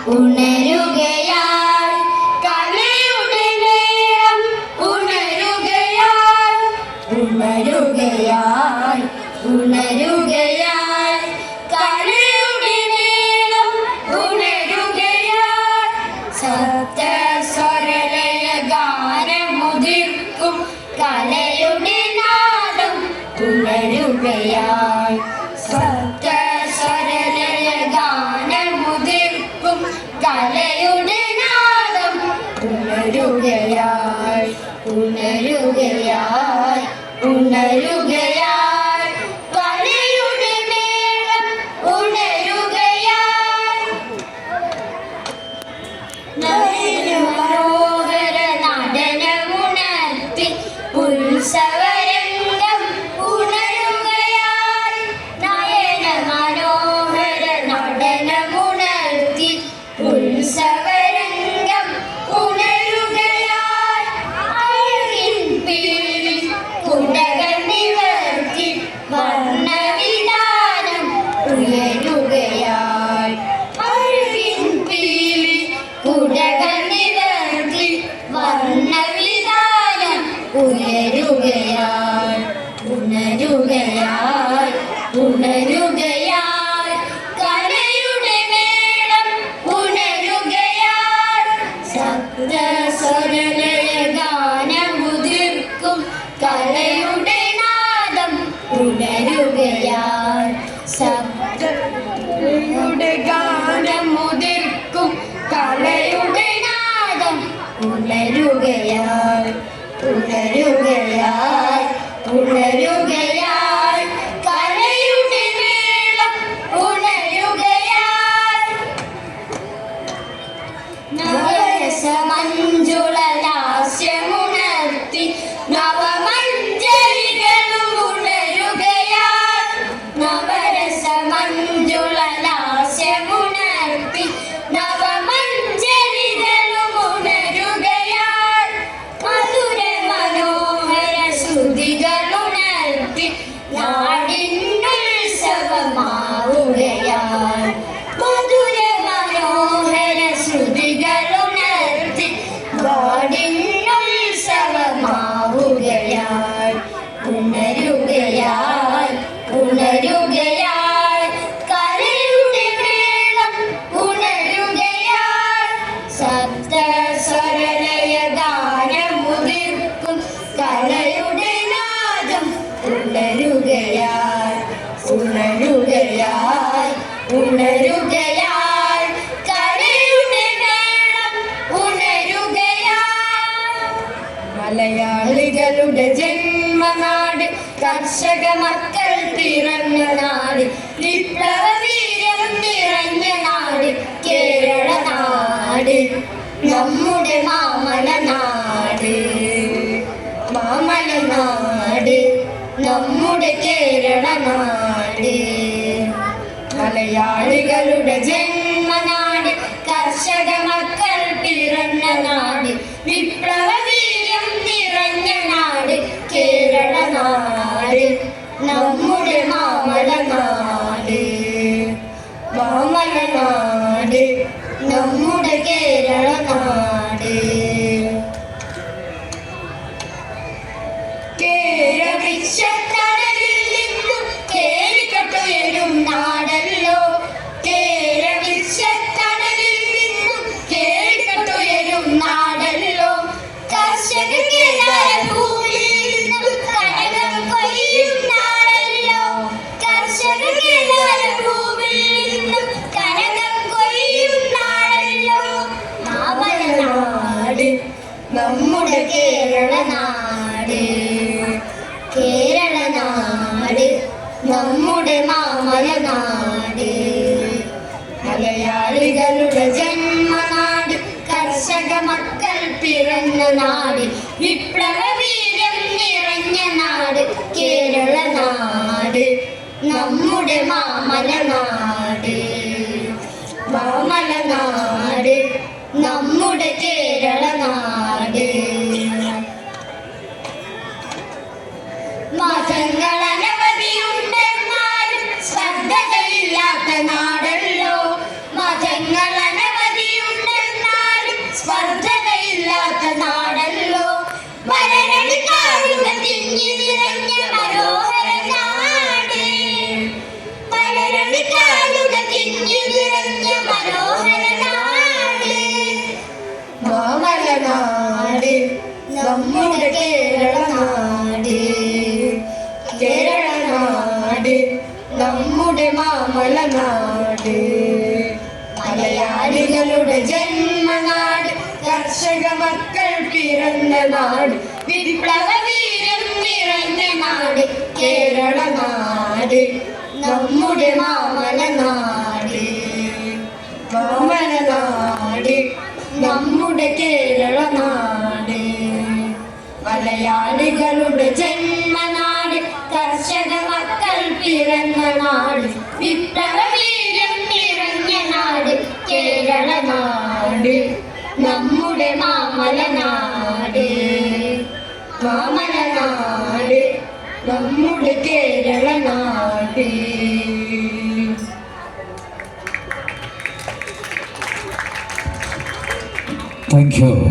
ഉണരുകയായി കലയുടെ നേരം ഉണരുകയായി ഉണരുകയായി ഉണരുകയായി കലയുടെ നേരം ഉണരുകയായി സപ്തസ്വരലയ ഗാനമുതിർക്കും കലയുടെ നാദം ഉണരുകയായി സപ്തസ്വരലയ ഗാനമുതിർക്കും കലയുടെ നാദം ഉണരുകയായി ഉണരുകയായി ഉണരുകയായി കലയുടെ മേളം ഉണരുകയായി മനോഹര നടനമുണർത്തി ഉത്സവരംഗം ഉണരുകയായി നയന മനോഹര നടനമുണർത്തി ഉത്സവരംഗം ഉണരുകയായി അഴകിൻ പീലി കുടകൾ നിവർത്തി വർണ്ണവിധാനം ഉയരുകയായി അഴകിൻ പീലി കുടകൾ നിവർത്തി വർണ്ണവിധാനം ഉയരുകയായി ഉണരുകയായി ഉണരുകയായി കലയുടെ മേളം ഉണരുകയായി സപ്തസ്വരലയ ഗാനമുതിർക്കും കലയുടെ നാദം ഉണരുകയായി സപ്തയുടെ ഗാനമുതിർക്കും കലയുടെ നാദം ഉണരുകയായി ഉണരുകയായി ഉണരുകയായി കലയുടെ മേളം ഉണരുകയായി നവരസമഞ്ജുളലാസ്യമുണർത്തി നവമഞ്ജരികളും ഉണരുകയായി നവരസമഞ്ജുളലാസ്യമുണർത്തി നവമഞ്ജരികളും ഉണരുകയായി മധുര മനോഹര ശ്രുതികളുണർത്തി നാടിനുത്സവമാവുകയായി മധുര മനോഹര ശ്രുതികളുണർത്തി നാടിനുത്സവമാവുകയായി ഉണരുകയായി ഉണരുകയായി കലയുടെ മേളം ഉണരുകയായി സപ്തസ്വരലയ ഗാനമുതിർക്കും കലയുടെ നാദം ഉണരുകയായി ഉണരുകയായി ഉണരുകയായി കലയുടെ മേളം ഉണരുകയായി മലയാളികളുടെ ജന്മനാട് കർഷക മക്കൾ പിറന്ന നാട് വിപ്ലവ വീര്യം നിറഞ്ഞ നാട് കേരള നാട് നമ്മുടെ മാമല നാട് മാമല നാട് നമ്മുടെ കേരള നാട് മലയാളികളുടെ ജന്മനാട് കർഷക മക്കൾ പിറന്ന നാട് വിപ്ലവ വീര്യം നിറഞ്ഞ നാട് കേരള നാട് നമ്മുടെ മാമല നാട് മാമല നാട് നമ്മുടെ കേരള നാട് കേരവൃക്ഷത്തണലിൽ നിന്നും കേളിക്കൊട്ടുയരും നാടല്ലോ കേരവൃക്ഷത്തണലിൽ നിന്നും കേളിക്കൊട്ടുയരും നാടല്ലോ കർഷകർക്ക് ഭൂമിയിൽ നിന്നും കനകം കൊയ്യും നാടല്ലോ കർഷകർക്ക് ഭൂമിയിൽ നിന്നും കനകം കൊയ്യും നാടല്ലോ മാമല നാട് നമ്മുടെ കേരള നാട് കേരള നാട് നമ്മുടെ മാമല നാട് മലയാളികളുടെ ജന്മനാട് കർഷക മക്കൾ പിറന്ന നാട് വിപ്ലവ വീര്യം നിറഞ്ഞ നാട് കേരള നാട് നമ്മുടെ മാമല നാട് മാമല നാട് നമ്മുടെ കേരള നാട് മതങ്ങൾ അനവധിയുണ്ടെന്നാലും ശ്രദ്ധകളില്ലാത്ത നാടല്ലോ മതങ്ങൾ അനവധി മാമലനാട് മലയാളികളുടെ ജന്മനാട് കർഷക മക്കൾ പിറന്ന നാട് വിപ്ലവ വീരം നിറഞ്ഞ നാട് കേരള നാട് നമ്മുടെ മാമലനാട് മാമലനാട് നമ്മുടെ കേരള നാട് മലയാളികളുടെ ജന്മനാട് കർഷക മക്കൾ പിറന്ന നാട് വിപ്ലവ വീരം നിറഞ്ഞ നാട് കേരള നാട് നമ്മുടെ മാമലനാട് മാമലനാട് നമ്മുടെ കേരള നാട്. Thank you.